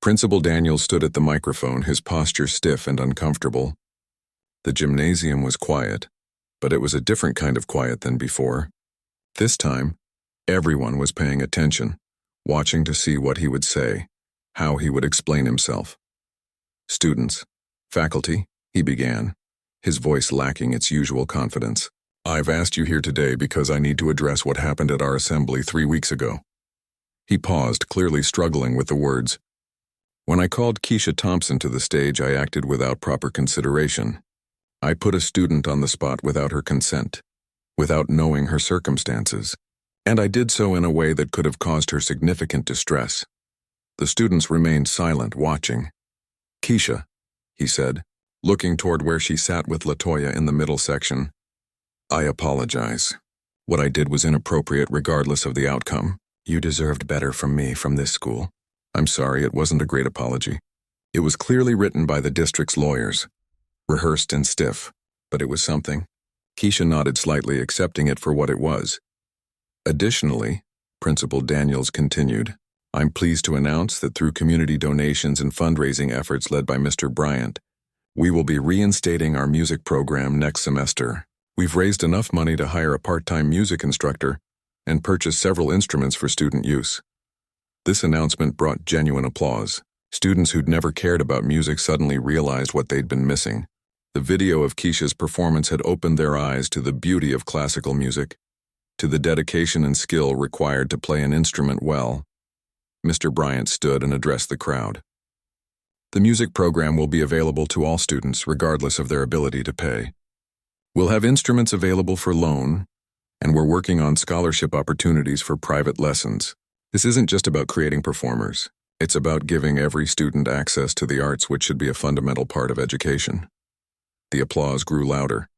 Principal Daniel stood at the microphone, his posture stiff and uncomfortable. The gymnasium was quiet, but it was a different kind of quiet than before. This time, everyone was paying attention, watching to see what he would say, how he would explain himself. "Students, faculty," he began, his voice lacking its usual confidence. "I've asked you here today because I need to address what happened at our assembly 3 weeks ago." He paused, clearly struggling with the words. "When I called Keisha Thompson to the stage, I acted without proper consideration. I put a student on the spot without her consent, without knowing her circumstances, and I did so in a way that could have caused her significant distress." The students remained silent, watching. "Keisha," he said, looking toward where she sat with LaToya in the middle section, "I apologize. What I did was inappropriate regardless of the outcome. You deserved better from me from this school. I'm sorry, it wasn't a great apology. It was clearly written by the district's lawyers, rehearsed and stiff, but it was something." Keisha nodded slightly, accepting it for what it was. "Additionally," Principal Daniels continued, "I'm pleased to announce that through community donations and fundraising efforts led by Mr. Bryant, we will be reinstating our music program next semester. We've raised enough money to hire a part-time music instructor and purchase several instruments for student use." This announcement brought genuine applause. Students who'd never cared about music suddenly realized what they'd been missing. The video of Keisha's performance had opened their eyes to the beauty of classical music, to the dedication and skill required to play an instrument well. Mr. Bryant stood and addressed the crowd. "The music program will be available to all students, regardless of their ability to pay. We'll have instruments available for loan, and we're working on scholarship opportunities for private lessons. This isn't just about creating performers. It's about giving every student access to the arts, which should be a fundamental part of education." The applause grew louder.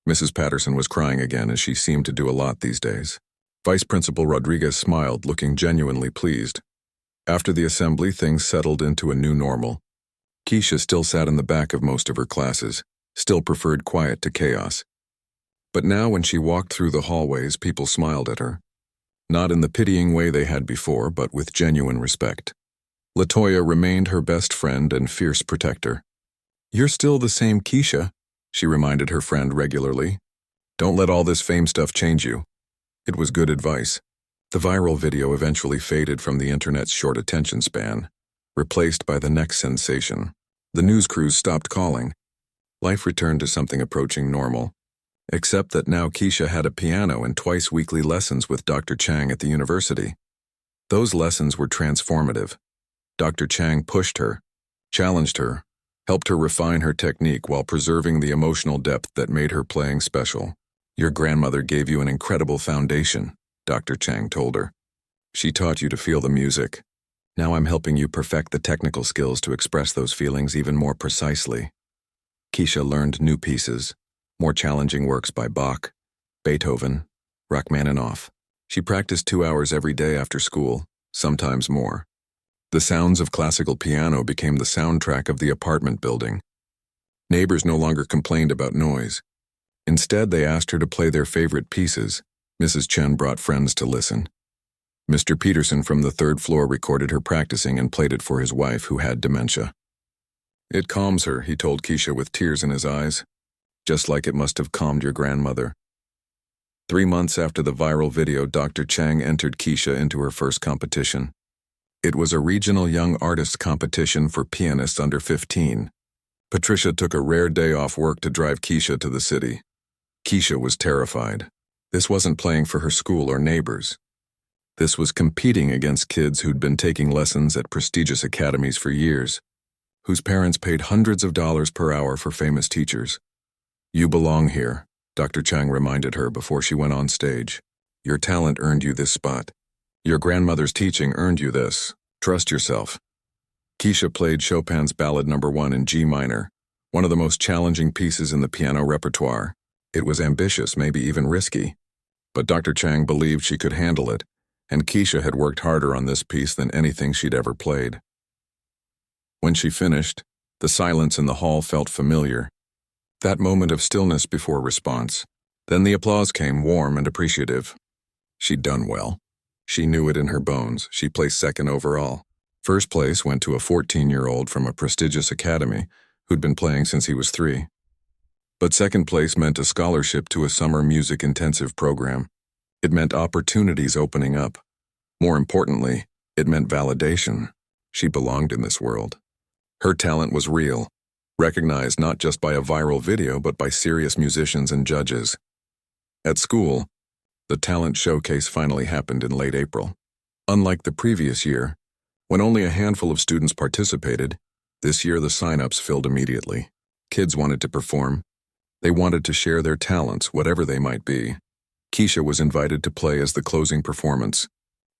Mrs. Patterson was crying again, as she seemed to do a lot these days. Vice Principal Rodriguez smiled, looking genuinely pleased. After the assembly, things settled into a new normal. Keisha still sat in the back of most of her classes, still preferred quiet to chaos. But now when she walked through the hallways, people smiled at her. Not in the pitying way they had before, but with genuine respect. LaToya remained her best friend and fierce protector. "You're still the same Keisha," she reminded her friend regularly. "Don't let all this fame stuff change you." It was good advice. The viral video eventually faded from the internet's short attention span, replaced by the next sensation. The news crews stopped calling. Life returned to something approaching normal, except that now Keisha had a piano and twice-weekly lessons with Dr. Chang at the university. Those lessons were transformative. Dr. Chang pushed her, challenged her, helped her refine her technique while preserving the emotional depth that made her playing special. "Your grandmother gave you an incredible foundation," Dr. Chang told her. "She taught you to feel the music. Now I'm helping you perfect the technical skills to express those feelings even more precisely." Keisha learned new pieces, more challenging works by Bach, Beethoven, Rachmaninoff. She practiced 2 hours every day after school, sometimes more. The sounds of classical piano became the soundtrack of the apartment building. Neighbors no longer complained about noise. Instead, they asked her to play their favorite pieces. Mrs. Chen brought friends to listen. Mr. Peterson from the 3rd floor recorded her practicing and played it for his wife, who had dementia. "It calms her," he told Keisha with tears in his eyes, "just like it must have calmed your grandmother." 3 months after the viral video, Dr. Chang entered Keisha into her first competition. It was a regional young artists competition for pianists under 15. Patricia took a rare day off work to drive Keisha to the city. Keisha was terrified. This wasn't playing for her school or neighbors. This was competing against kids who'd been taking lessons at prestigious academies for years, whose parents paid hundreds of dollars per hour for famous teachers. "You belong here," Dr. Chang reminded her before she went on stage. "Your talent earned you this spot. Your grandmother's teaching earned you this. Trust yourself." Keisha played Chopin's Ballad No. 1 in G minor, one of the most challenging pieces in the piano repertoire. It was ambitious, maybe even risky. But Dr. Chang believed she could handle it, and Keisha had worked harder on this piece than anything she'd ever played. When she finished, the silence in the hall felt familiar. That moment of stillness before response. Then the applause came, warm and appreciative. She'd done well. She knew it in her bones. She placed 2nd overall. First place went to a 14-year-old from a prestigious academy who'd been playing since he was 3. But second place meant a scholarship to a summer music intensive program. It meant opportunities opening up. More importantly, it meant validation. She belonged in this world. Her talent was real, recognized not just by a viral video but by serious musicians and judges. At school, the talent showcase finally happened in late April. Unlike the previous year, when only a handful of students participated, this year the sign-ups filled immediately. Kids wanted to perform. They wanted to share their talents, whatever they might be. Keisha was invited to play as the closing performance.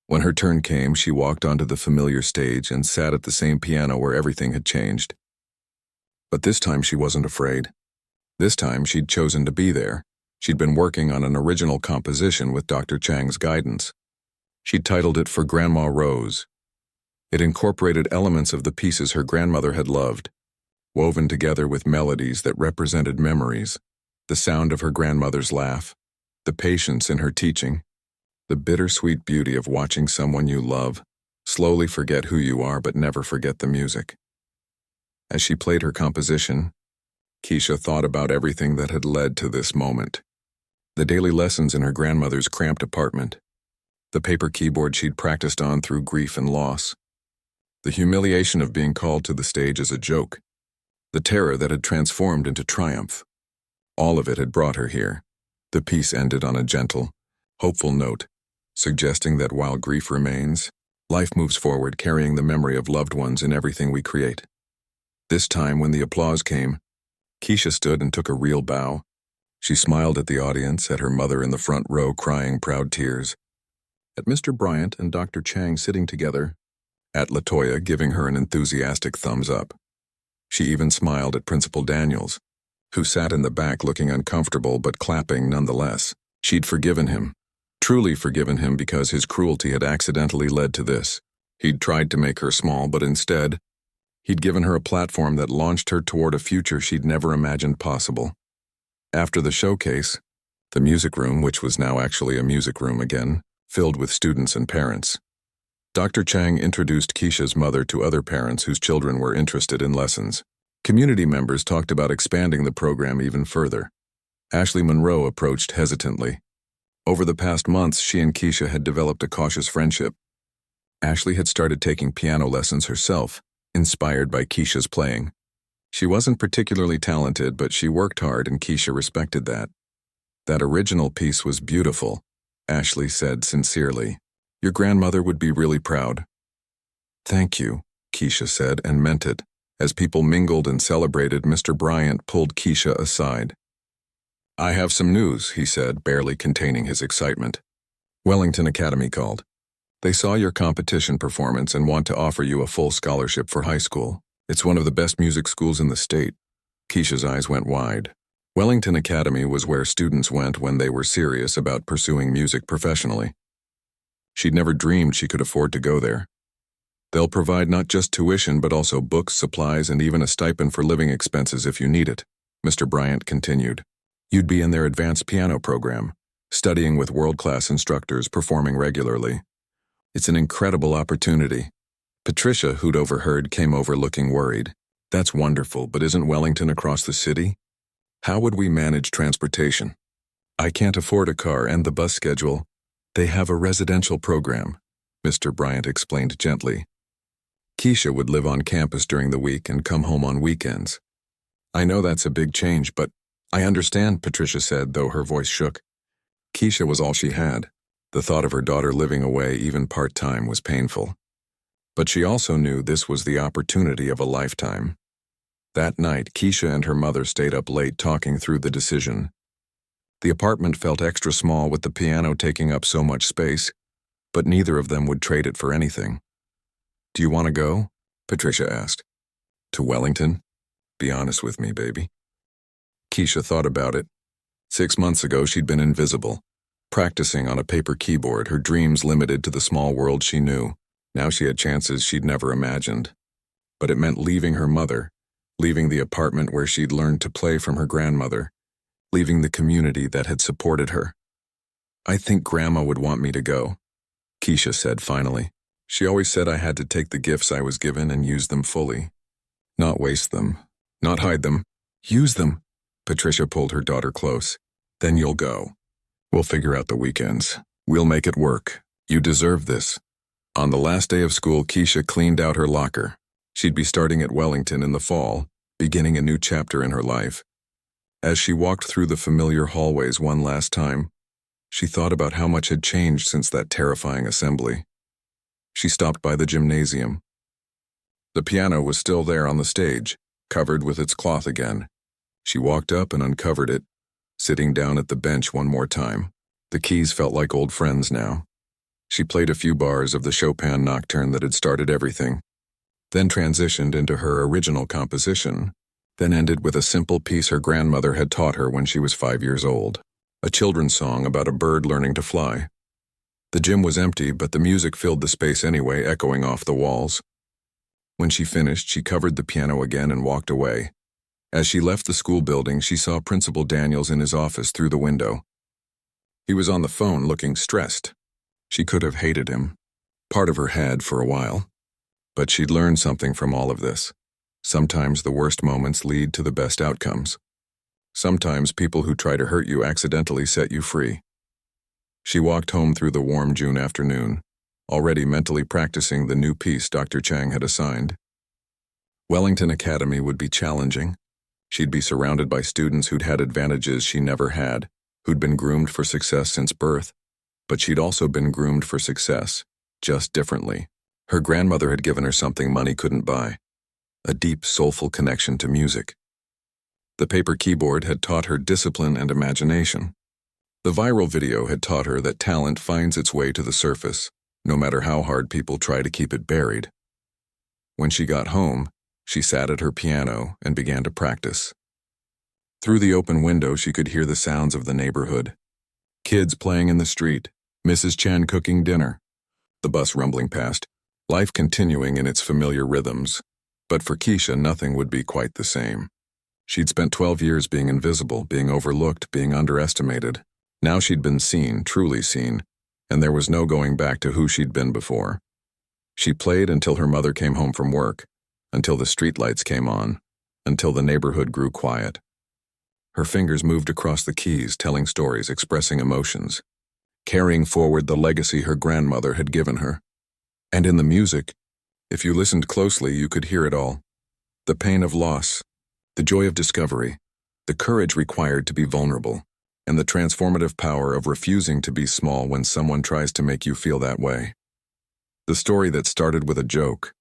When her turn came, she walked onto the familiar stage and sat at the same piano where everything had changed. But this time she wasn't afraid. This time she'd chosen to be there. She'd been working on an original composition with Dr. Chang's guidance. She'd titled it For Grandma Rose. It incorporated elements of the pieces her grandmother had loved, woven together with melodies that represented memories, the sound of her grandmother's laugh, the patience in her teaching, the bittersweet beauty of watching someone you love slowly forget who you are but never forget the music. As she played her composition, Keisha thought about everything that had led to this moment. The daily lessons in her grandmother's cramped apartment, the paper keyboard she'd practiced on through grief and loss, the humiliation of being called to the stage as a joke, the terror that had transformed into triumph. All of it had brought her here. The piece ended on a gentle, hopeful note, suggesting that while grief remains, life moves forward carrying the memory of loved ones in everything we create. This time, when the applause came, Keisha stood and took a real bow. She smiled at the audience, at her mother in the front row crying proud tears, at Mr. Bryant and Dr. Chang sitting together, at Latoya giving her an enthusiastic thumbs up. She even smiled at Principal Daniels, who sat in the back looking uncomfortable but clapping nonetheless. She'd forgiven him, truly forgiven him, because his cruelty had accidentally led to this. He'd tried to make her small, but instead, he'd given her a platform that launched her toward a future she'd never imagined possible. After the showcase, the music room, which was now actually a music room again, filled with students and parents. Dr. Chang introduced Keisha's mother to other parents whose children were interested in lessons. Community members talked about expanding the program even further. Ashley Monroe approached hesitantly. Over the past months, she and Keisha had developed a cautious friendship. Ashley had started taking piano lessons herself, inspired by Keisha's playing. She wasn't particularly talented, but she worked hard and Keisha respected that. That original piece was beautiful, Ashley said sincerely. Your grandmother would be really proud. Thank you, Keisha said, and meant it. As people mingled and celebrated, Mr. Bryant pulled Keisha aside. I have some news, he said, barely containing his excitement. Wellington Academy called. They saw your competition performance and want to offer you a full scholarship for high school. It's one of the best music schools in the state. Keisha's eyes went wide. Wellington Academy was where students went when they were serious about pursuing music professionally. She'd never dreamed she could afford to go there. They'll provide not just tuition but also books, supplies, and even a stipend for living expenses if you need it, Mr. Bryant continued. You'd be in their advanced piano program, studying with world-class instructors, performing regularly. It's an incredible opportunity. Patricia, who'd overheard, came over looking worried. That's wonderful, but isn't Wellington across the city? How would we manage transportation? I can't afford a car and the bus schedule. They have a residential program, Mr. Bryant explained gently. Keisha would live on campus during the week and come home on weekends. I know that's a big change, but I understand, Patricia said, though her voice shook. Keisha was all she had. The thought of her daughter living away, even part-time, was painful. But she also knew this was the opportunity of a lifetime. That night, Keisha and her mother stayed up late talking through the decision. The apartment felt extra small with the piano taking up so much space, but neither of them would trade it for anything. Do you want to go? Patricia asked. To Wellington? Be honest with me, baby. Keisha thought about it. 6 months ago, she'd been invisible, practicing on a paper keyboard, her dreams limited to the small world she knew. Now she had chances she'd never imagined. But it meant leaving her mother, leaving the apartment where she'd learned to play from her grandmother, leaving the community that had supported her. I think Grandma would want me to go, Keisha said finally. She always said I had to take the gifts I was given and use them fully. Not waste them. Not hide them. Use them. Patricia pulled her daughter close. Then you'll go. We'll figure out the weekends. We'll make it work. You deserve this. On the last day of school, Keisha cleaned out her locker. She'd be starting at Wellington in the fall, beginning a new chapter in her life. As she walked through the familiar hallways one last time, she thought about how much had changed since that terrifying assembly. She stopped by the gymnasium. The piano was still there on the stage, covered with its cloth again. She walked up and uncovered it, sitting down at the bench one more time. The keys felt like old friends now. She played a few bars of the Chopin nocturne that had started everything, then transitioned into her original composition, then ended with a simple piece her grandmother had taught her when she was 5 years old, a children's song about a bird learning to fly. The gym was empty, but the music filled the space anyway, echoing off the walls. When she finished, she covered the piano again and walked away. As she left the school building, she saw Principal Daniels in his office through the window. He was on the phone, looking stressed. She could have hated him. Part of her had for a while. But she'd learned something from all of this. Sometimes the worst moments lead to the best outcomes. Sometimes people who try to hurt you accidentally set you free. She walked home through the warm June afternoon, already mentally practicing the new piece Dr. Chang had assigned. Wellington Academy would be challenging. She'd be surrounded by students who'd had advantages she never had, who'd been groomed for success since birth. But she'd also been groomed for success, just differently. Her grandmother had given her something money couldn't buy, a deep, soulful connection to music. The paper keyboard had taught her discipline and imagination. The viral video had taught her that talent finds its way to the surface, no matter how hard people try to keep it buried. When she got home, she sat at her piano and began to practice. Through the open window, she could hear the sounds of the neighborhood. Kids playing in the street, Mrs. Chan cooking dinner, the bus rumbling past, life continuing in its familiar rhythms. But for Keisha, nothing would be quite the same. She'd spent 12 years being invisible, being overlooked, being underestimated. Now she'd been seen, truly seen, and there was no going back to who she'd been before. She played until her mother came home from work, until the streetlights came on, until the neighborhood grew quiet. Her fingers moved across the keys, telling stories, expressing emotions, carrying forward the legacy her grandmother had given her. And in the music, if you listened closely, you could hear it all. The pain of loss, the joy of discovery, the courage required to be vulnerable, and the transformative power of refusing to be small when someone tries to make you feel that way. The story that started with a joke,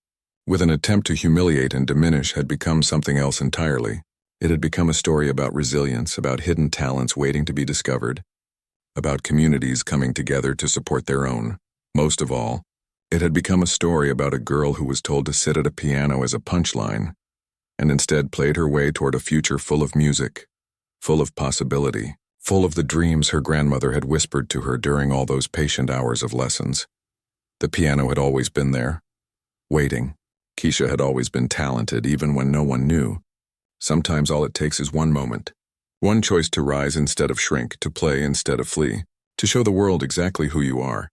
with an attempt to humiliate and diminish, had become something else entirely. It had become a story about resilience, about hidden talents waiting to be discovered, about communities coming together to support their own. Most of all, it had become a story about a girl who was told to sit at a piano as a punchline, and instead played her way toward a future full of music, full of possibility, full of the dreams her grandmother had whispered to her during all those patient hours of lessons. The piano had always been there, waiting. Keisha had always been talented, even when no one knew. Sometimes all it takes is one moment, one choice to rise instead of shrink, to play instead of flee, to show the world exactly who you are.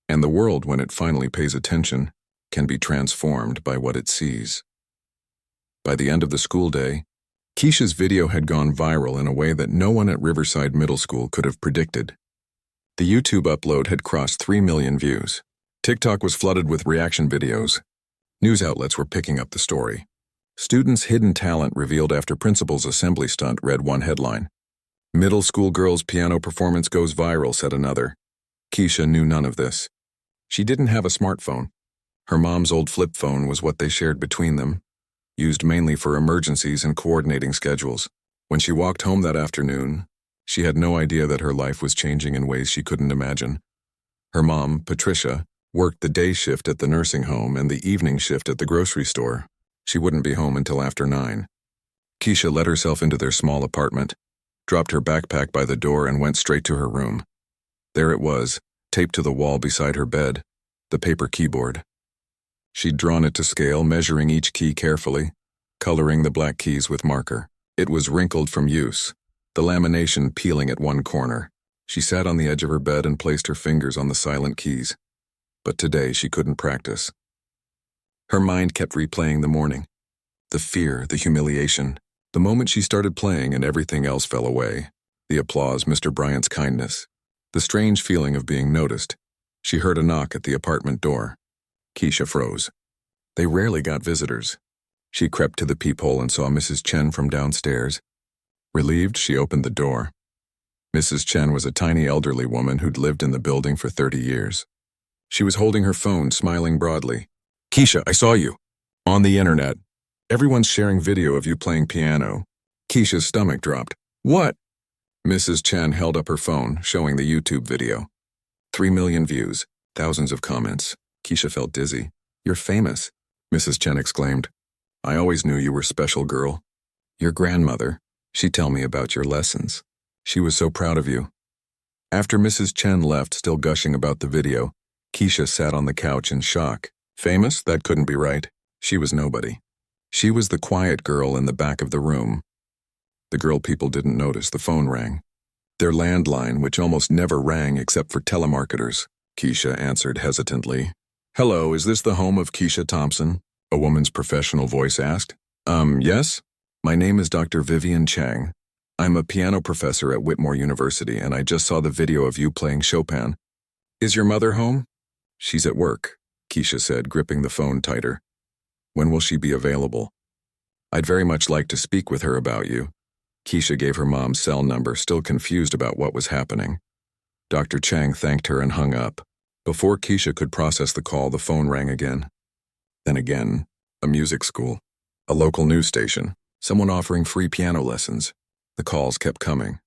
And the world, when it finally pays attention, can be transformed by what it sees. By the end of the school day, Keisha's video had gone viral in a way that no one at Riverside Middle School could have predicted. The YouTube upload had crossed 3 million views. TikTok was flooded with reaction videos. News outlets were picking up the story. Students' hidden talent revealed after principal's assembly stunt, read one headline. Middle school girl's piano performance goes viral, said another. Keisha knew none of this. She didn't have a smartphone. Her mom's old flip phone was what they shared between them, used mainly for emergencies and coordinating schedules. When she walked home that afternoon, she had no idea that her life was changing in ways she couldn't imagine. Her mom, Patricia, worked the day shift at the nursing home and the evening shift at the grocery store. She wouldn't be home until after 9. Keisha let herself into their small apartment, dropped her backpack by the door, and went straight to her room. There it was, taped to the wall beside her bed, the paper keyboard. She'd drawn it to scale, measuring each key carefully, coloring the black keys with marker. It was wrinkled from use, the lamination peeling at one corner. She sat on the edge of her bed and placed her fingers on the silent keys. but today she couldn't practice. Her mind kept replaying the morning. The fear, the humiliation. The moment she started playing and everything else fell away. The applause, Mr. Bryant's kindness. The strange feeling of being noticed. She heard a knock at the apartment door. Keisha froze. They rarely got visitors. She crept to the peephole and saw Mrs. Chen from downstairs. Relieved, she opened the door. Mrs. Chen was a tiny elderly woman who'd lived in the building for 30 years. She was holding her phone, smiling broadly. Keisha, I saw you. On the internet. Everyone's sharing video of you playing piano. Keisha's stomach dropped. What? Mrs. Chen held up her phone, showing the YouTube video. 3 million views, thousands of comments. Keisha felt dizzy. You're famous, Mrs. Chen exclaimed. I always knew you were special, girl. Your grandmother, she'd tell me about your lessons. She was so proud of you. After Mrs. Chen left, still gushing about the video, Keisha sat on the couch in shock. Famous? That couldn't be right. She was nobody. She was the quiet girl in the back of the room. The girl people didn't notice. The phone rang. Their landline, which almost never rang except for telemarketers. Keisha answered hesitantly. Hello, is this the home of Keisha Thompson? A woman's professional voice asked. Yes? My name is Dr. Vivian Chang. I'm a piano professor at Whitmore University, and I just saw the video of you playing Chopin. Is your mother home? She's at work, Keisha said, gripping the phone tighter. When will she be available? I'd very much like to speak with her about you. Keisha gave her mom's cell number, still confused about what was happening. Dr. Chang thanked her and hung up. Before Keisha could process the call, the phone rang again. Then again, a music school, a local news station, someone offering free piano lessons. The calls kept coming.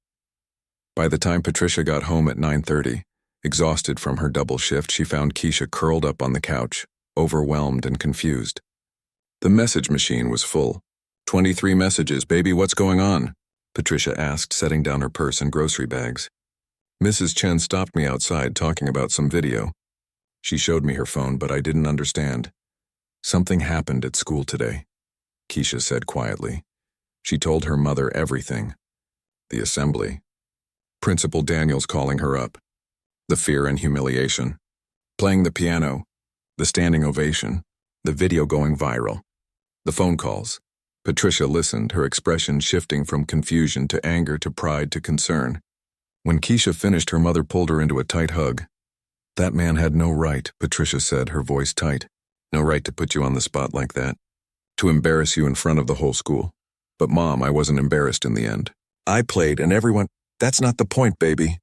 By the time Patricia got home at 9:30, exhausted from her double shift, she found Keisha curled up on the couch, overwhelmed and confused. The message machine was full. 23 messages, baby, what's going on? Patricia asked, setting down her purse and grocery bags. Mrs. Chen stopped me outside talking about some video. She showed me her phone, but I didn't understand. Something happened at school today, Keisha said quietly. She told her mother everything. The assembly. Principal Daniels calling her up. The fear and humiliation. Playing the piano. The standing ovation. The video going viral. The phone calls. Patricia listened, her expression shifting from confusion to anger to pride to concern. When Keisha finished, her mother pulled her into a tight hug. That man had no right, Patricia said, her voice tight. No right to put you on the spot like that. To embarrass you in front of the whole school. But Mom, I wasn't embarrassed in the end. I played and everyone... That's not the point, baby.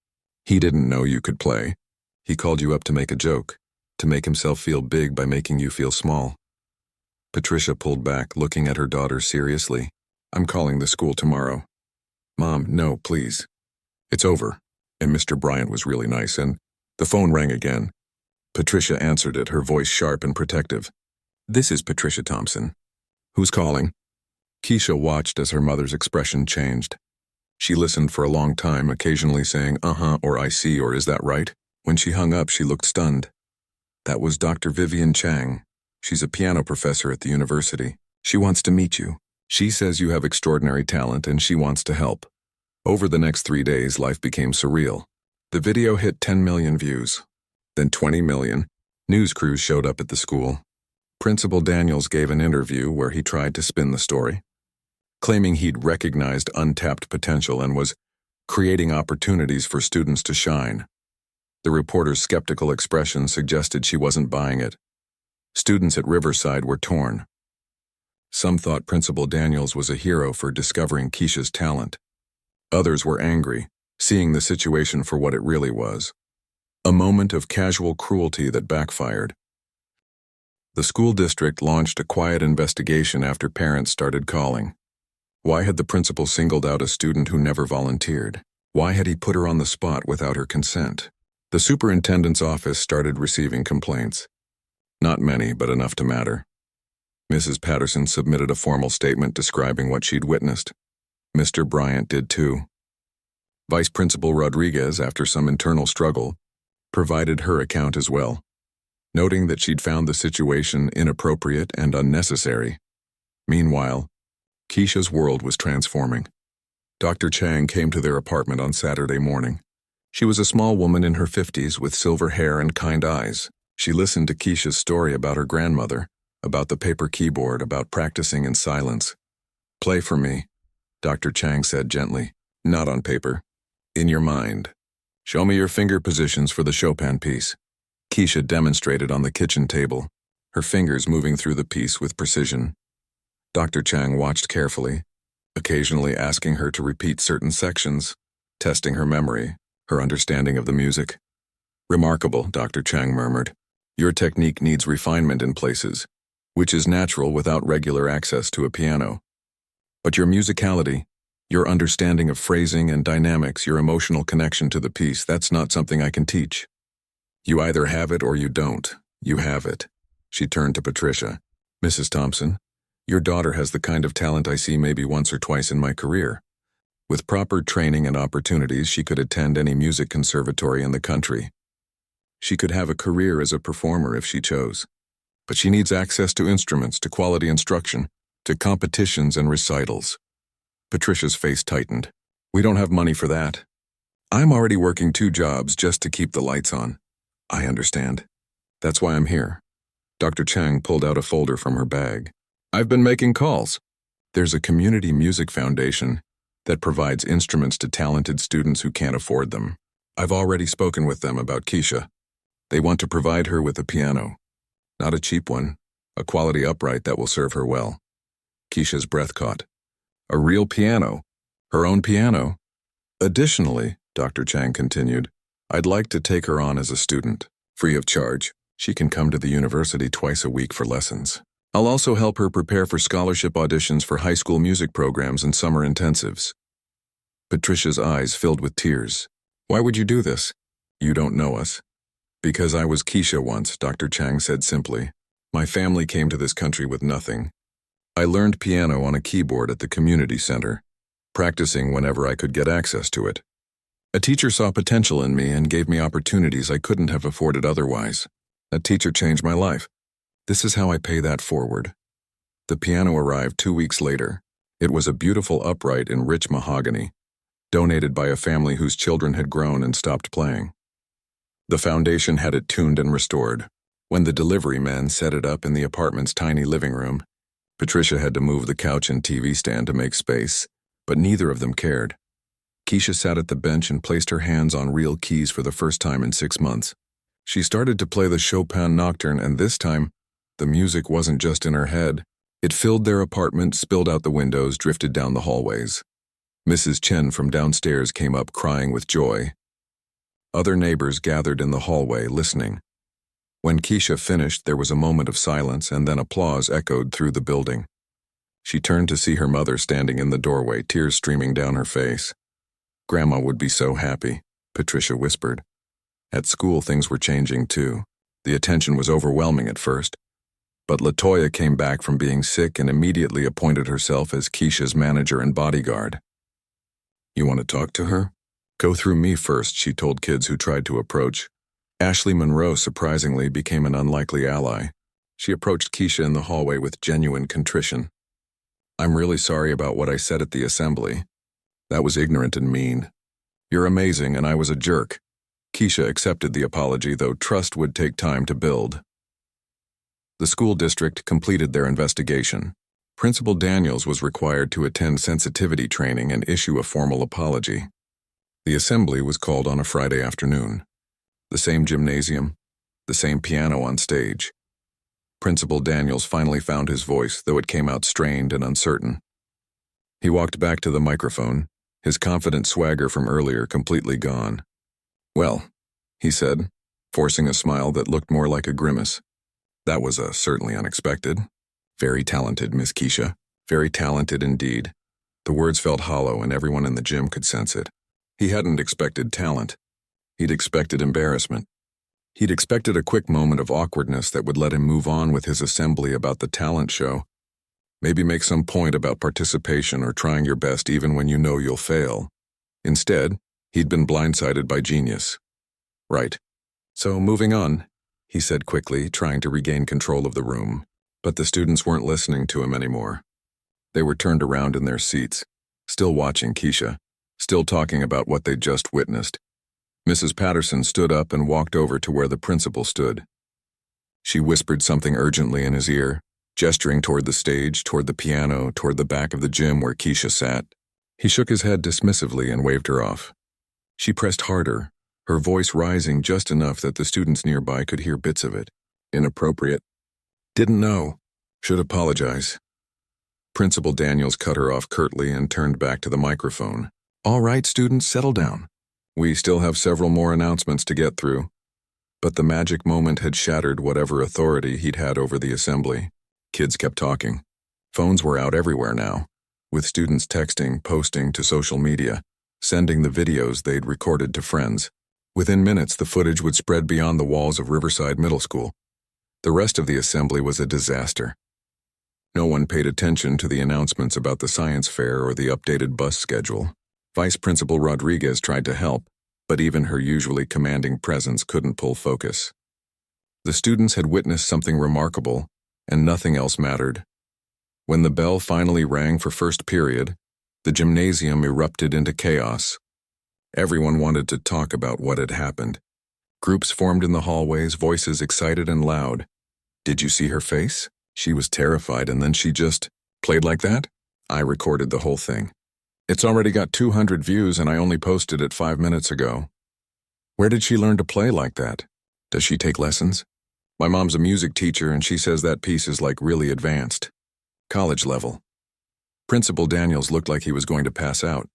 He didn't know you could play. He called you up to make a joke, to make himself feel big by making you feel small. Patricia pulled back, looking at her daughter seriously. I'm calling the school tomorrow. Mom, no, please. It's over. And Mr. Bryant was really nice, and the phone rang again. Patricia answered it, her voice sharp and protective. This is Patricia Thompson. Who's calling? Keisha watched as her mother's expression changed. She listened for a long time, occasionally saying, uh-huh, or I see, or is that right? When she hung up, she looked stunned. That was Dr. Vivian Chang. She's a piano professor at the university. She wants to meet you. She says you have extraordinary talent and she wants to help. Over the next 3 days, life became surreal. The video hit 10 million views. Then 20 million. News crews showed up at the school. Principal Daniels gave an interview where he tried to spin the story, claiming he'd recognized untapped potential and was creating opportunities for students to shine. The reporter's skeptical expression suggested she wasn't buying it. Students at Riverside were torn. Some thought Principal Daniels was a hero for discovering Keisha's talent. Others were angry, seeing the situation for what it really was. A moment of casual cruelty that backfired. The school district launched a quiet investigation after parents started calling. Why had the principal singled out a student who never volunteered? Why had he put her on the spot without her consent? The superintendent's office started receiving complaints. Not many, but enough to matter. Mrs. Patterson submitted a formal statement describing what she'd witnessed. Mr. Bryant did too. Vice Principal Rodriguez, after some internal struggle, provided her account as well, noting that she'd found the situation inappropriate and unnecessary. Meanwhile, Keisha's world was transforming. Dr. Chang came to their apartment on Saturday morning. She was a small woman in her 50s with silver hair and kind eyes. She listened to Keisha's story about her grandmother, about the paper keyboard, about practicing in silence. "Play for me," Dr. Chang said gently. "Not on paper. In your mind. Show me your finger positions for the Chopin piece." Keisha demonstrated on the kitchen table, her fingers moving through the piece with precision. Dr. Chang watched carefully, occasionally asking her to repeat certain sections, testing her memory, her understanding of the music. "Remarkable," Dr. Chang murmured. "Your technique needs refinement in places, which is natural without regular access to a piano. But your musicality, your understanding of phrasing and dynamics, your emotional connection to the piece, that's not something I can teach. You either have it or you don't. You have it." She turned to Patricia. "Mrs. Thompson, your daughter has the kind of talent I see maybe once or twice in my career. With proper training and opportunities, she could attend any music conservatory in the country. She could have a career as a performer if she chose. But she needs access to instruments, to quality instruction, to competitions and recitals." Patricia's face tightened. "We don't have money for that. I'm already working 2 jobs just to keep the lights on." "I understand. That's why I'm here." Dr. Chang pulled out a folder from her bag. "I've been making calls. There's a community music foundation that provides instruments to talented students who can't afford them. I've already spoken with them about Keisha. They want to provide her with a piano. Not a cheap one, a quality upright that will serve her well." Keisha's breath caught. "A real piano? Her own piano?" "Additionally," Dr. Chang continued, "I'd like to take her on as a student, free of charge. She can come to the university twice a week for lessons. I'll also help her prepare for scholarship auditions for high school music programs and summer intensives." Patricia's eyes filled with tears. "Why would you do this?" "You don't know us." "Because I was Keisha once," Dr. Chang said simply. "My family came to this country with nothing. I learned piano on a keyboard at the community center, practicing whenever I could get access to it. A teacher saw potential in me and gave me opportunities I couldn't have afforded otherwise. That teacher changed my life. This is how I pay that forward." The piano arrived 2 weeks later. It was a beautiful upright in rich mahogany, donated by a family whose children had grown and stopped playing. The foundation had it tuned and restored. When the delivery men set it up in the apartment's tiny living room, Patricia had to move the couch and TV stand to make space, but neither of them cared. Keisha sat at the bench and placed her hands on real keys for the first time in 6 months. She started to play the Chopin Nocturne, and this time, the music wasn't just in her head. It filled their apartment, spilled out the windows, drifted down the hallways. Mrs. Chen from downstairs came up crying with joy. Other neighbors gathered in the hallway, listening. When Keisha finished, there was a moment of silence, and then applause echoed through the building. She turned to see her mother standing in the doorway, tears streaming down her face. "Grandma would be so happy," Patricia whispered. At school, things were changing too. The attention was overwhelming at first. But LaToya came back from being sick and immediately appointed herself as Keisha's manager and bodyguard. "You want to talk to her? Go through me first," she told kids who tried to approach. Ashley Monroe surprisingly became an unlikely ally. She approached Keisha in the hallway with genuine contrition. "I'm really sorry about what I said at the assembly. That was ignorant and mean. You're amazing and I was a jerk." Keisha accepted the apology, though trust would take time to build. The school district completed their investigation. Principal Daniels was required to attend sensitivity training and issue a formal apology. The assembly was called on a Friday afternoon. The same gymnasium, the same piano on stage. Principal Daniels finally found his voice, though it came out strained and uncertain. He walked back to the microphone, his confident swagger from earlier completely gone. "Well," he said, forcing a smile that looked more like a grimace. "That was certainly unexpected. Very talented, Miss Keisha. Very talented indeed." The words felt hollow, and everyone in the gym could sense it. He hadn't expected talent. He'd expected embarrassment. He'd expected a quick moment of awkwardness that would let him move on with his assembly about the talent show. Maybe make some point about participation or trying your best even when you know you'll fail. Instead, he'd been blindsided by genius. "Right. So moving on," he said quickly, trying to regain control of the room. But the students weren't listening to him anymore. They were turned around in their seats, still watching Keisha, still talking about what they'd just witnessed. Mrs. Patterson stood up and walked over to where the principal stood. She whispered something urgently in his ear, gesturing toward the stage, toward the piano, toward the back of the gym where Keisha sat. He shook his head dismissively and waved her off. She pressed harder, her voice rising just enough that the students nearby could hear bits of it. Inappropriate. Didn't know. Should apologize. Principal Daniels cut her off curtly and turned back to the microphone. All right, students, settle down. We still have several more announcements to get through. But the magic moment had shattered whatever authority he'd had over the assembly. Kids kept talking. Phones were out everywhere now, with students texting, posting to social media, sending the videos they'd recorded to friends. Within minutes, the footage would spread beyond the walls of Riverside Middle School. The rest of the assembly was a disaster. No one paid attention to the announcements about the science fair or the updated bus schedule. Vice Principal Rodriguez tried to help, but even her usually commanding presence couldn't pull focus. The students had witnessed something remarkable, and nothing else mattered. When the bell finally rang for first period, the gymnasium erupted into chaos. Everyone wanted to talk about what had happened. Groups formed in the hallways, voices excited and loud. Did you see her face? She was terrified, and then she just played like that? I recorded the whole thing. It's already got 200 views, and I only posted it 5 minutes ago. Where did she learn to play like that? Does she take lessons? My mom's a music teacher, and she says that piece is like really advanced. College level. Principal Daniels looked like he was going to pass out.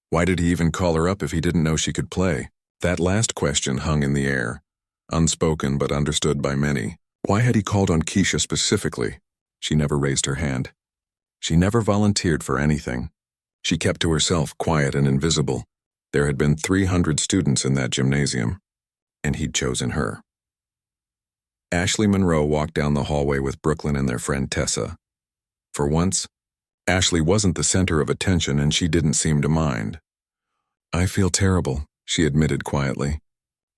Why did he even call her up if he didn't know she could play? That last question hung in the air, unspoken but understood by many. Why had he called on Keisha specifically? She never raised her hand. She never volunteered for anything. She kept to herself, quiet and invisible. There had been 300 students in that gymnasium, and he'd chosen her. Ashley Monroe walked down the hallway with Brooklyn and their friend Tessa. For once, Ashley wasn't the center of attention, and she didn't seem to mind. I feel terrible, she admitted quietly.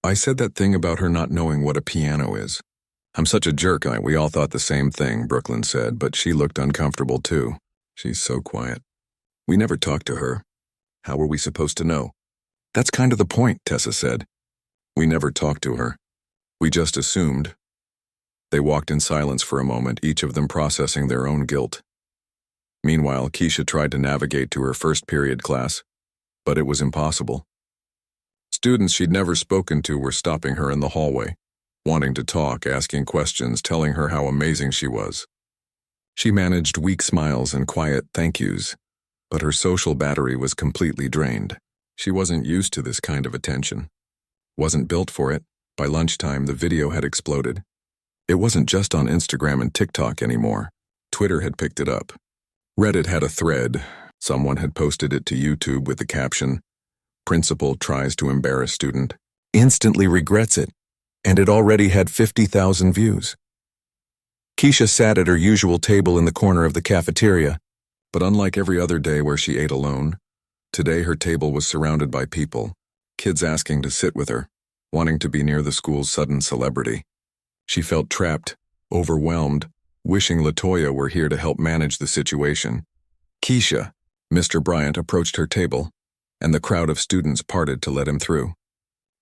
I said that thing about her not knowing what a piano is. I'm such a jerk. We all thought the same thing, Brooklyn said, but she looked uncomfortable too. She's so quiet. We never talked to her. How were we supposed to know? That's kind of the point, Tessa said. We never talked to her. We just assumed. They walked in silence for a moment, each of them processing their own guilt. Meanwhile, Keisha tried to navigate to her first period class, but it was impossible. Students she'd never spoken to were stopping her in the hallway, wanting to talk, asking questions, telling her how amazing she was. She managed weak smiles and quiet thank yous, but her social battery was completely drained. She wasn't used to this kind of attention. Wasn't built for it. By lunchtime, the video had exploded. It wasn't just on Instagram and TikTok anymore. Twitter had picked it up. Reddit had a thread. Someone had posted it to YouTube with the caption, "Principal tries to embarrass student. Instantly regrets it." And it already had 50,000 views. Keisha sat at her usual table in the corner of the cafeteria, but unlike every other day where she ate alone, today her table was surrounded by people, kids asking to sit with her, wanting to be near the school's sudden celebrity. She felt trapped, overwhelmed, wishing LaToya were here to help manage the situation. Keisha, Mr. Bryant approached her table, and the crowd of students parted to let him through.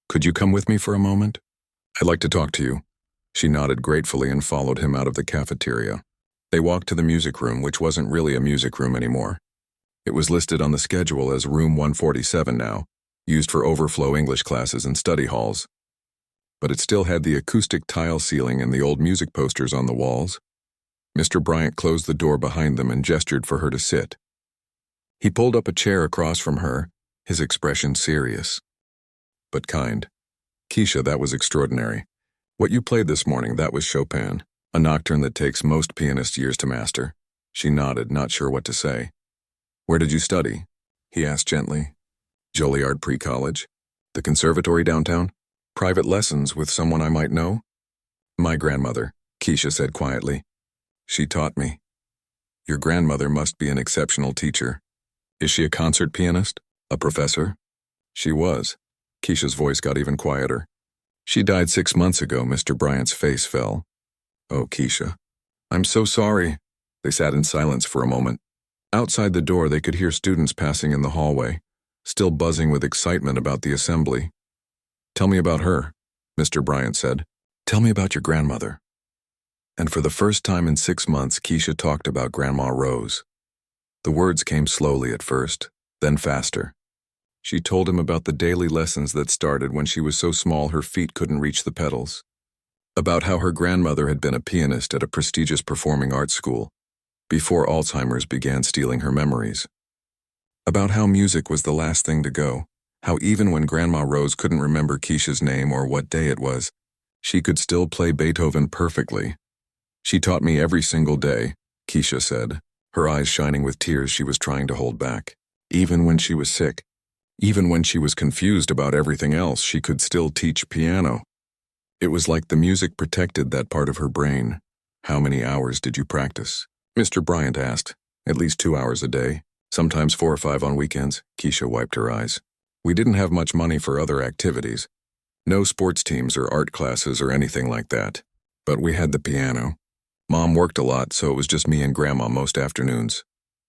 Could you come with me for a moment? I'd like to talk to you. She nodded gratefully and followed him out of the cafeteria. They walked to the music room, which wasn't really a music room anymore. It was listed on the schedule as room 147 now, used for overflow English classes and study halls. But it still had the acoustic tile ceiling and the old music posters on the walls. Mr. Bryant closed the door behind them and gestured for her to sit. He pulled up a chair across from her, his expression serious, but kind. Keisha, that was extraordinary. What you played this morning, that was Chopin, a nocturne that takes most pianists years to master. She nodded, not sure what to say. Where did you study? He asked gently. Juilliard Pre-College? The conservatory downtown? Private lessons with someone I might know? My grandmother, Keisha said quietly. She taught me. Your grandmother must be an exceptional teacher. Is she a concert pianist? A professor? She was. Keisha's voice got even quieter. She died 6 months ago. Mr. Bryant's face fell. Oh, Keisha. I'm so sorry. They sat in silence for a moment. Outside the door, they could hear students passing in the hallway, still buzzing with excitement about the assembly. Tell me about her, Mr. Bryant said. Tell me about your grandmother. And for the first time in 6 months, Keisha talked about Grandma Rose. The words came slowly at first, then faster. She told him about the daily lessons that started when she was so small her feet couldn't reach the pedals. About how her grandmother had been a pianist at a prestigious performing arts school, before Alzheimer's began stealing her memories. About how music was the last thing to go, how even when Grandma Rose couldn't remember Keisha's name or what day it was, she could still play Beethoven perfectly. "She taught me every single day," Keisha said, her eyes shining with tears she was trying to hold back. Even when she was sick, even when she was confused about everything else, she could still teach piano. It was like the music protected that part of her brain. "How many hours did you practice?" Mr. Bryant asked. "At least 2 hours a day, sometimes 4 or 5 on weekends." Keisha wiped her eyes. "We didn't have much money for other activities. No sports teams or art classes or anything like that. But we had the piano. Mom worked a lot, so it was just me and Grandma most afternoons."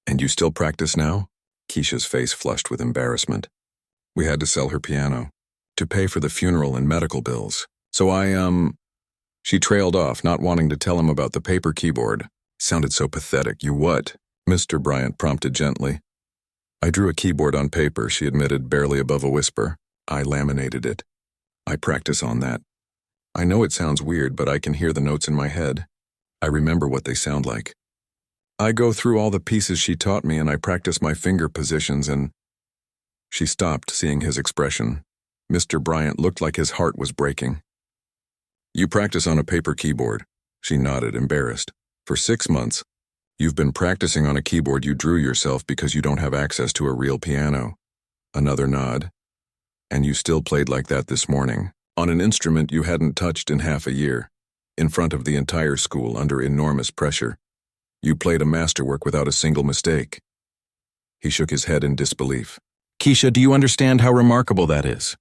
"And you still practice now?" Keisha's face flushed with embarrassment. "We had to sell her piano to pay for the funeral and medical bills. So She trailed off, not wanting to tell him about the paper keyboard. Sounded so pathetic. "You what?" Mr. Bryant prompted gently. "I drew a keyboard on paper," she admitted, barely above a whisper. "I laminated it. I practice on that. I know it sounds weird, but I can hear the notes in my head. I remember what they sound like. I go through all the pieces she taught me and I practice my finger positions and—" She stopped, seeing his expression. Mr. Bryant looked like his heart was breaking. "You practice on a paper keyboard," she nodded, embarrassed. "For 6 months, you've been practicing on a keyboard you drew yourself because you don't have access to a real piano." Another nod. "And you still played like that this morning, on an instrument you hadn't touched in half a year, in front of the entire school under enormous pressure. You played a masterwork without a single mistake." He shook his head in disbelief. "Keisha, do you understand how remarkable that is?"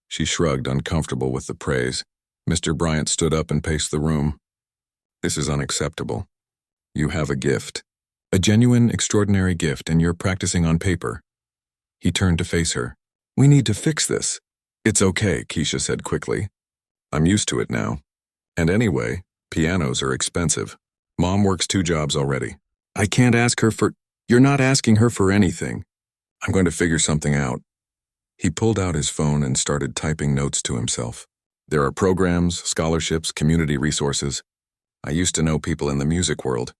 She shrugged, uncomfortable with the praise. Mr. Bryant stood up and paced the room. "This is unacceptable. You have a gift. A genuine, extraordinary gift, and you're practicing on paper." He turned to face her. "We need to fix this." "It's okay," Keisha said quickly. "I'm used to it now. And anyway, pianos are expensive. Mom works 2 jobs already. I can't ask her for—" "You're not asking her for anything. I'm going to figure something out." He pulled out his phone and started typing notes to himself. "There are programs, scholarships, community resources. I used to know people in the music world.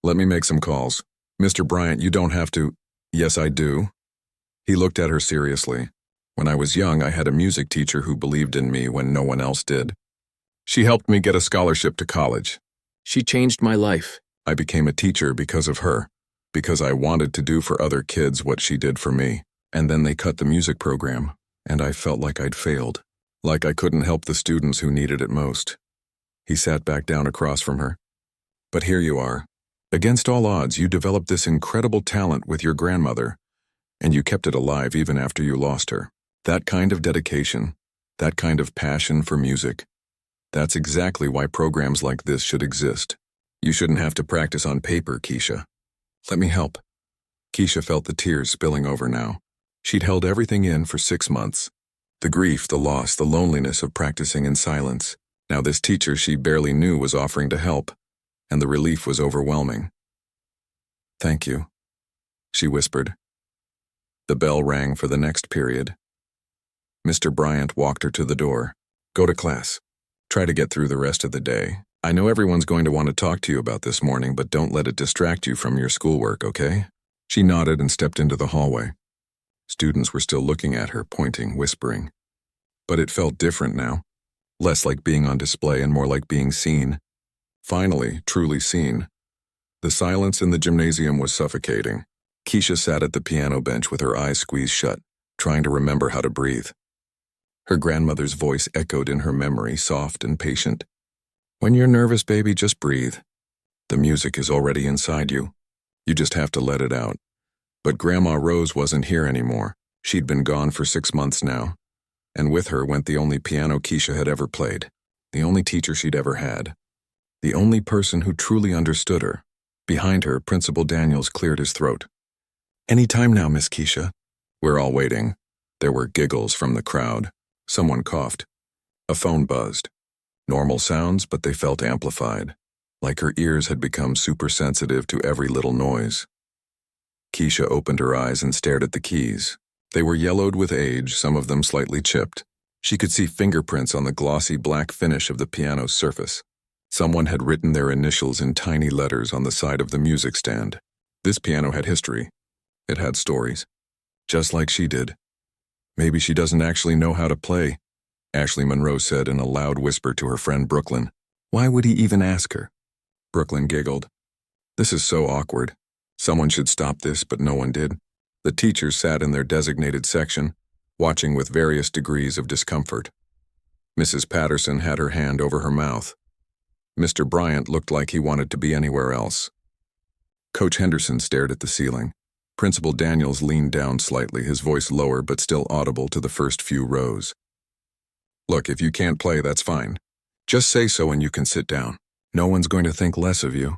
Let me make some calls." "Mr. Bryant, you don't have to—" "Yes, I do." He looked at her seriously. "When I was young, I had a music teacher who believed in me when no one else did. She helped me get a scholarship to college. She changed my life. I became a teacher because of her, because I wanted to do for other kids what she did for me. And then they cut the music program, and I felt like I'd failed, like I couldn't help the students who needed it most." He sat back down across from her. "But here you are. Against all odds, you developed this incredible talent with your grandmother, and you kept it alive even after you lost her. That kind of dedication, that kind of passion for music, that's exactly why programs like this should exist. You shouldn't have to practice on paper, Keisha. Let me help." Keisha felt the tears spilling over now. She'd held everything in for 6 months. The grief, the loss, the loneliness of practicing in silence. Now this teacher she barely knew was offering to help, and the relief was overwhelming. "Thank you," she whispered. The bell rang for the next period. Mr. Bryant walked her to the door. "Go to class. Try to get through the rest of the day. I know everyone's going to want to talk to you about this morning, but don't let it distract you from your schoolwork, okay?" She nodded and stepped into the hallway. Students were still looking at her, pointing, whispering. But it felt different now. Less like being on display and more like being seen. Finally, truly seen. The silence in the gymnasium was suffocating. Keisha sat at the piano bench with her eyes squeezed shut, trying to remember how to breathe. Her grandmother's voice echoed in her memory, soft and patient. "When you're nervous, baby, just breathe. The music is already inside you. You just have to let it out." But Grandma Rose wasn't here anymore. She'd been gone for 6 months now. And with her went the only piano Keisha had ever played, the only teacher she'd ever had, the only person who truly understood her. Behind her, Principal Daniels cleared his throat. "Any time now, Miss Keisha." "We're all waiting." There were giggles from the crowd. Someone coughed. A phone buzzed. Normal sounds, but they felt amplified. like her ears had become super sensitive to every little noise. Keisha opened her eyes and stared at the keys. They were yellowed with age, some of them slightly chipped. She could see fingerprints on the glossy black finish of the piano's surface. Someone had written their initials in tiny letters on the side of the music stand. This piano had history. It had stories. Just like she did. Maybe she doesn't actually know how to play, Ashley Monroe said in a loud whisper to her friend Brooklyn. Why would he even ask her? Brooklyn giggled. This is so awkward. Someone should stop this, but no one did. The teachers sat in their designated section, watching with various degrees of discomfort. Mrs. Patterson had her hand over her mouth. Mr. Bryant looked like he wanted to be anywhere else. Coach Henderson stared at the ceiling. Principal Daniels leaned down slightly, his voice lower but still audible to the first few rows. Look, if you can't play, that's fine. Just say so and you can sit down. No one's going to think less of you.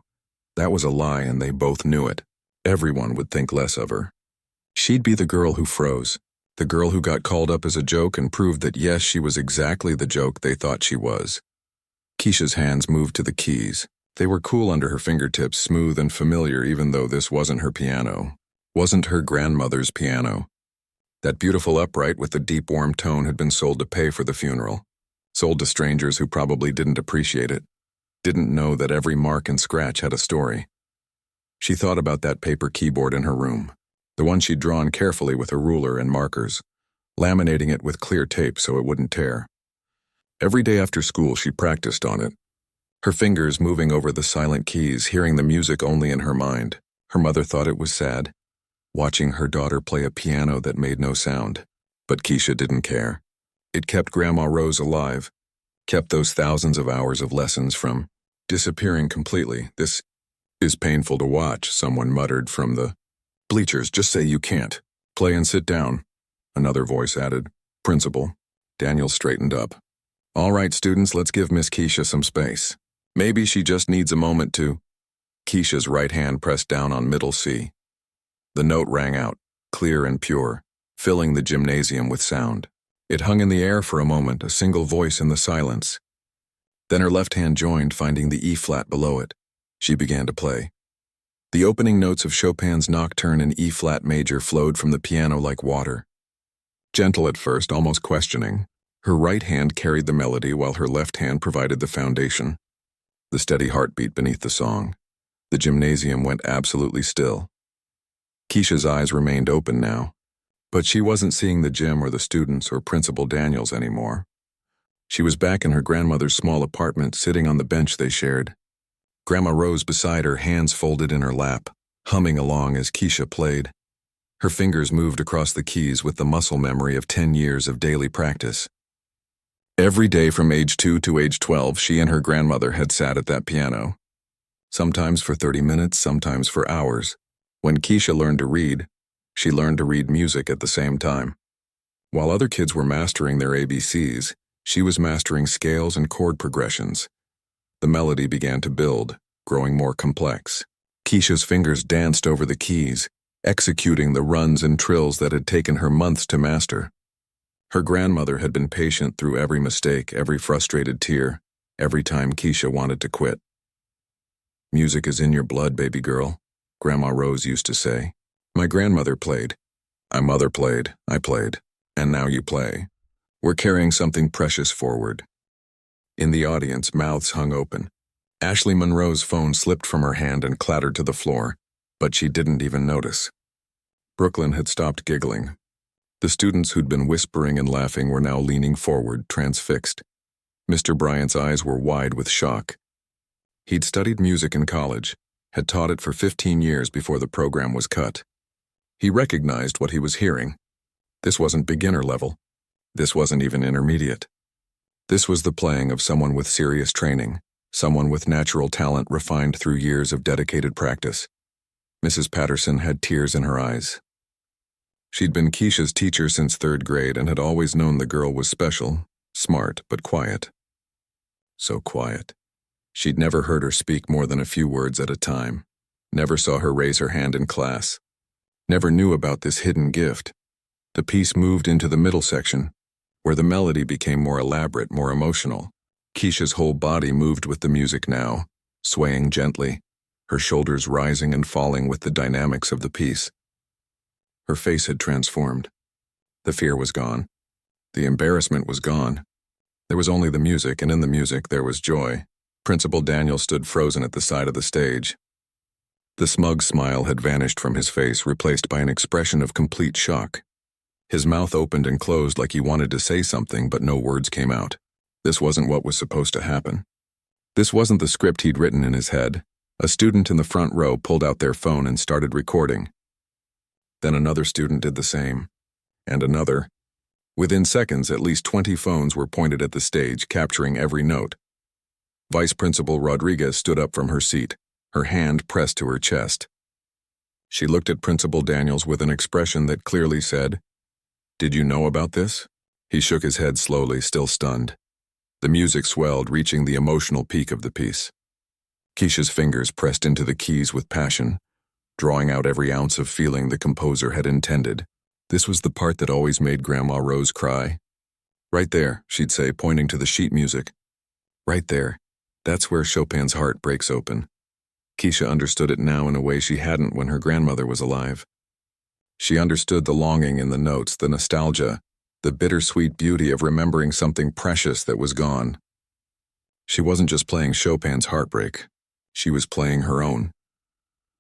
That was a lie and they both knew it. Everyone would think less of her. She'd be the girl who froze, the girl who got called up as a joke and proved that yes, she was exactly the joke they thought she was. Keisha's hands moved to the keys. They were cool under her fingertips, smooth and familiar even though this wasn't her piano. Wasn't her grandmother's piano. That beautiful upright with the deep warm tone had been sold to pay for the funeral. Sold to strangers who probably didn't appreciate it. Didn't know that every mark and scratch had a story. She thought about that paper keyboard in her room. The one she'd drawn carefully with a ruler and markers, laminating it with clear tape so it wouldn't tear. Every day after school she practiced on it. Her fingers moving over the silent keys, hearing the music only in her mind. Her mother thought it was sad, watching her daughter play a piano that made no sound. But Keisha didn't care. It kept Grandma Rose alive, kept those thousands of hours of lessons from disappearing completely. This is painful to watch, someone muttered from the bleachers. Just say you can't. Play and sit down, another voice added. Principal. Daniel straightened up. All right, students, let's give Miss Keisha some space. Maybe she just needs a moment to. Keisha's right hand pressed down on middle C. The note rang out, clear and pure, filling the gymnasium with sound. It hung in the air for a moment, a single voice in the silence. Then her left hand joined, finding the E-flat below it. She began to play. The opening notes of Chopin's Nocturne in E-flat major flowed from the piano like water. Gentle at first, almost questioning, her right hand carried the melody while her left hand provided the foundation. The steady heartbeat beneath the song. The gymnasium went absolutely still. Keisha's eyes remained open now, but she wasn't seeing the gym or the students or Principal Daniels anymore. She was back in her grandmother's small apartment, sitting on the bench they shared. Grandma Rose beside her, hands folded in her lap, humming along as Keisha played. Her fingers moved across the keys with the muscle memory of 10 years of daily practice. Every day from age 2 to age 12, she and her grandmother had sat at that piano. Sometimes for 30 minutes, sometimes for hours. When Keisha learned to read, she learned to read music at the same time. While other kids were mastering their ABCs, she was mastering scales and chord progressions. The melody began to build, growing more complex. Keisha's fingers danced over the keys, executing the runs and trills that had taken her months to master. Her grandmother had been patient through every mistake, every frustrated tear, every time Keisha wanted to quit. Music is in your blood, baby girl, Grandma Rose used to say. My grandmother played. My mother played. I played. And now you play. We're carrying something precious forward. In the audience, mouths hung open. Ashley Monroe's phone slipped from her hand and clattered to the floor, but she didn't even notice. Brooklyn had stopped giggling. The students who'd been whispering and laughing were now leaning forward, transfixed. Mr. Bryant's eyes were wide with shock. He'd studied music in college, had taught it for 15 years before the program was cut. He recognized what he was hearing. This wasn't beginner level. This wasn't even intermediate. This was the playing of someone with serious training, someone with natural talent refined through years of dedicated practice. Mrs. Patterson had tears in her eyes. She'd been Keisha's teacher since 3rd grade and had always known the girl was special, smart, but quiet. So quiet. She'd never heard her speak more than a few words at a time, never saw her raise her hand in class, never knew about this hidden gift. The piece moved into the middle section, where the melody became more elaborate, more emotional. Keisha's whole body moved with the music now, swaying gently, her shoulders rising and falling with the dynamics of the piece. Her face had transformed. The fear was gone. The embarrassment was gone. There was only the music, and in the music there was joy. Principal Daniel stood frozen at the side of the stage. The smug smile had vanished from his face, replaced by an expression of complete shock. His mouth opened and closed like he wanted to say something, but no words came out. This wasn't what was supposed to happen. This wasn't the script he'd written in his head. A student in the front row pulled out their phone and started recording. Then another student did the same. And another. Within seconds, at least 20 phones were pointed at the stage, capturing every note. Vice Principal Rodriguez stood up from her seat, her hand pressed to her chest. She looked at Principal Daniels with an expression that clearly said, "Did you know about this?" He shook his head slowly, still stunned. The music swelled, reaching the emotional peak of the piece. Keisha's fingers pressed into the keys with passion, drawing out every ounce of feeling the composer had intended. This was the part that always made Grandma Rose cry. "Right there," she'd say, pointing to the sheet music. "Right there. That's where Chopin's heart breaks open." Keisha understood it now in a way she hadn't when her grandmother was alive. She understood the longing in the notes, the nostalgia, the bittersweet beauty of remembering something precious that was gone. She wasn't just playing Chopin's heartbreak. She was playing her own.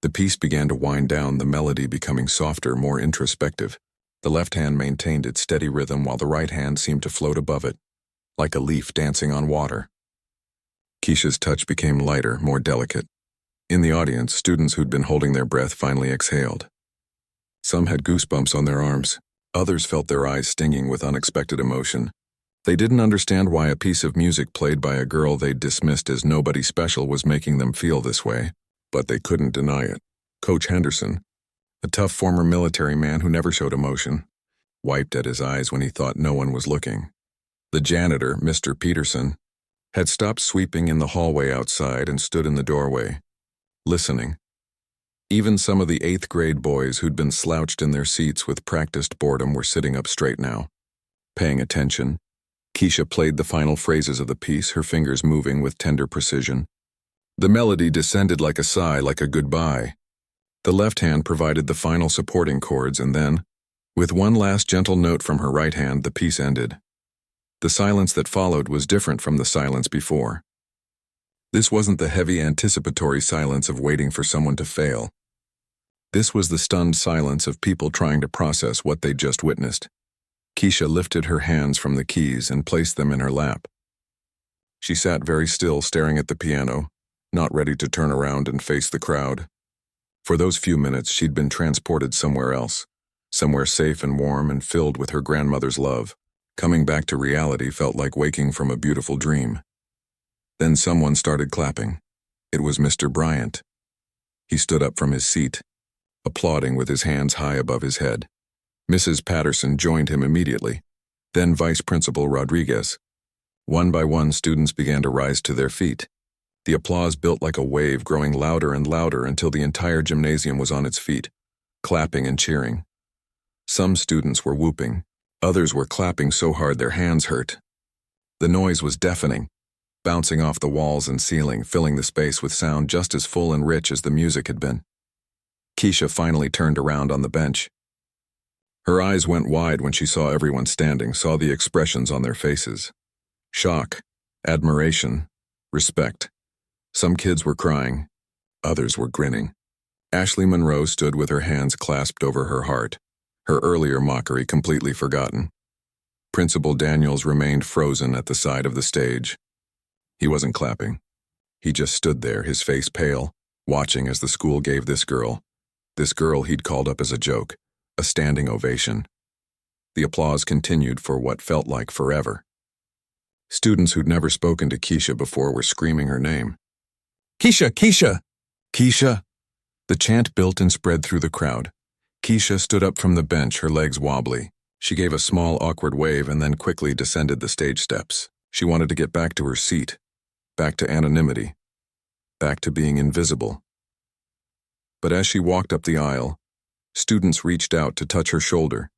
The piece began to wind down, the melody becoming softer, more introspective. The left hand maintained its steady rhythm while the right hand seemed to float above it, like a leaf dancing on water. Keisha's touch became lighter, more delicate. In the audience, students who'd been holding their breath finally exhaled. Some had goosebumps on their arms. Others felt their eyes stinging with unexpected emotion. They didn't understand why a piece of music played by a girl they'd dismissed as nobody special was making them feel this way, but they couldn't deny it. Coach Henderson, a tough former military man who never showed emotion, wiped at his eyes when he thought no one was looking. The janitor, Mr. Peterson, had stopped sweeping in the hallway outside and stood in the doorway, listening. Even some of the 8th grade boys who'd been slouched in their seats with practiced boredom were sitting up straight now, paying attention. Keisha played the final phrases of the piece, her fingers moving with tender precision. The melody descended like a sigh, like a goodbye. The left hand provided the final supporting chords, and then, with one last gentle note from her right hand, the piece ended. The silence that followed was different from the silence before. This wasn't the heavy anticipatory silence of waiting for someone to fail. This was the stunned silence of people trying to process what they'd just witnessed. Keisha lifted her hands from the keys and placed them in her lap. She sat very still, staring at the piano, not ready to turn around and face the crowd. For those few minutes, she'd been transported somewhere else, somewhere safe and warm and filled with her grandmother's love. Coming back to reality felt like waking from a beautiful dream. Then someone started clapping. It was Mr. Bryant. He stood up from his seat, applauding with his hands high above his head. Mrs. Patterson joined him immediately, then Vice Principal Rodriguez. One by one, students began to rise to their feet. The applause built like a wave, growing louder and louder until the entire gymnasium was on its feet, clapping and cheering. Some students were whooping. Others were clapping so hard their hands hurt. The noise was deafening, bouncing off the walls and ceiling, filling the space with sound just as full and rich as the music had been. Keisha finally turned around on the bench. Her eyes went wide when she saw everyone standing, saw the expressions on their faces. Shock, admiration, respect. Some kids were crying. Others were grinning. Ashley Monroe stood with her hands clasped over her heart, her earlier mockery completely forgotten. Principal Daniels remained frozen at the side of the stage. He wasn't clapping. He just stood there, his face pale, watching as the school gave this girl he'd called up as a joke, a standing ovation. The applause continued for what felt like forever. Students who'd never spoken to Keisha before were screaming her name. "Keisha! Keisha! Keisha!" The chant built and spread through the crowd. Keisha stood up from the bench, her legs wobbly. She gave a small, awkward wave and then quickly descended the stage steps. She wanted to get back to her seat, back to anonymity, back to being invisible. But as she walked up the aisle, students reached out to touch her shoulder,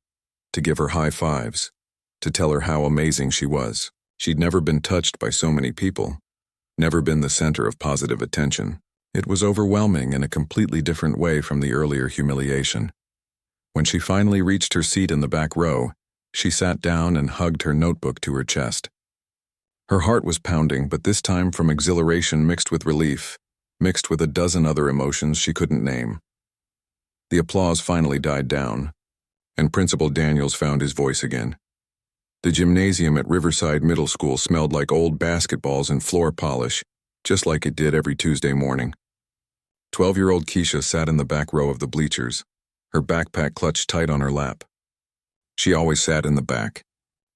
to give her high fives, to tell her how amazing she was. She'd never been touched by so many people. never been the center of positive attention. It was overwhelming in a completely different way from the earlier humiliation. When she finally reached her seat in the back row, she sat down and hugged her notebook to her chest. Her heart was pounding, but this time from exhilaration mixed with relief, mixed with a dozen other emotions she couldn't name. The applause finally died down, and Principal Daniels found his voice again. The gymnasium at Riverside Middle School smelled like old basketballs and floor polish, just like it did every Tuesday morning. 12-year-old Keisha sat in the back row of the bleachers, her backpack clutched tight on her lap. She always sat in the back.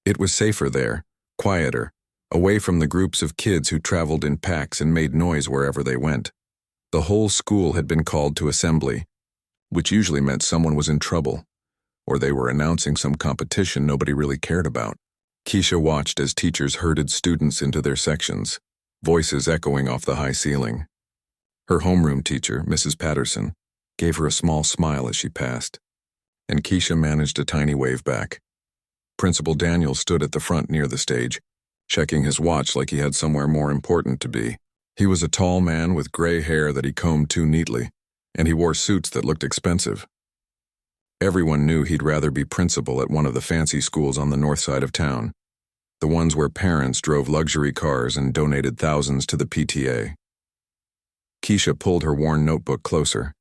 It was safer there, quieter, away from the groups of kids who traveled in packs and made noise wherever they went. The whole school had been called to assembly, which usually meant someone was in trouble, or they were announcing some competition nobody really cared about. Keisha watched as teachers herded students into their sections, voices echoing off the high ceiling. Her homeroom teacher, Mrs. Patterson, gave her a small smile as she passed, and Keisha managed a tiny wave back. Principal Daniel stood at the front near the stage, checking his watch like he had somewhere more important to be. He was a tall man with gray hair that he combed too neatly, and he wore suits that looked expensive. Everyone knew he'd rather be principal at one of the fancy schools on the north side of town, the ones where parents drove luxury cars and donated thousands to the PTA. Keisha pulled her worn notebook closer.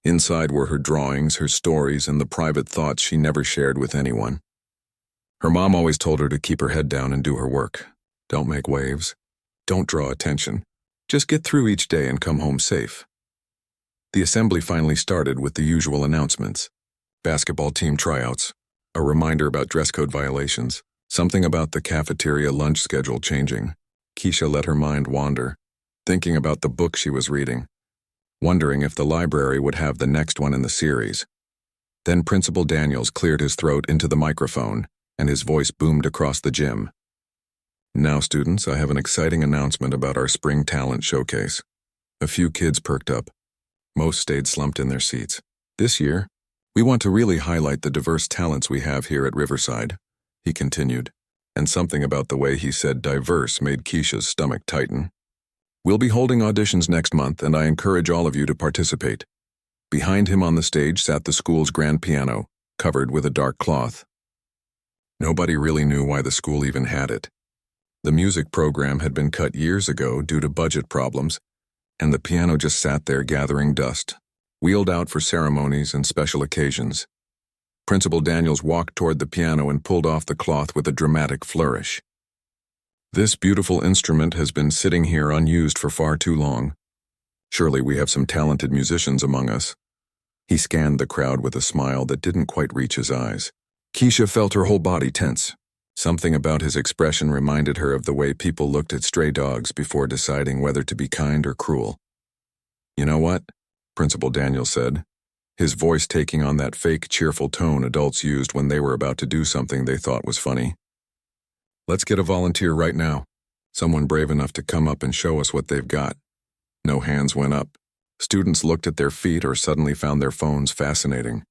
Inside were her drawings, her stories, and the private thoughts she never shared with anyone. Her mom always told her to keep her head down and do her work. Don't make waves. Don't draw attention. Just get through each day and come home safe. The assembly finally started with the usual announcements. Basketball team tryouts, a reminder about dress code violations, something about the cafeteria lunch schedule changing. Keisha let her mind wander, thinking about the book she was reading, wondering if the library would have the next one in the series. Then Principal Daniels cleared his throat into the microphone, and his voice boomed across the gym. Now, students, I have an exciting announcement about our spring talent showcase. A few kids perked up. Most stayed slumped in their seats. This year, we want to really highlight the diverse talents we have here at Riverside, he continued, and something about the way he said diverse made Keisha's stomach tighten. We'll be holding auditions next month, and I encourage all of you to participate. Behind him on the stage sat the school's grand piano, covered with a dark cloth. Nobody really knew why the school even had it. The music program had been cut years ago due to budget problems, and the piano just sat there gathering dust, wheeled out for ceremonies and special occasions. Principal Daniels walked toward the piano and pulled off the cloth with a dramatic flourish. This beautiful instrument has been sitting here unused for far too long. Surely we have some talented musicians among us. He scanned the crowd with a smile that didn't quite reach his eyes. Keisha felt her whole body tense. Something about his expression reminded her of the way people looked at stray dogs before deciding whether to be kind or cruel. You know what? Principal Daniels said, his voice taking on that fake, cheerful tone adults used when they were about to do something they thought was funny. Let's get a volunteer right now. Someone brave enough to come up and show us what they've got. No hands went up. Students looked at their feet or suddenly found their phones fascinating.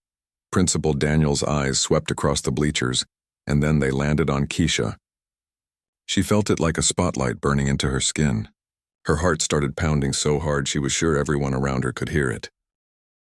Principal Daniels' eyes swept across the bleachers, and then they landed on Keisha. She felt it like a spotlight burning into her skin. Her heart started pounding so hard she was sure everyone around her could hear it.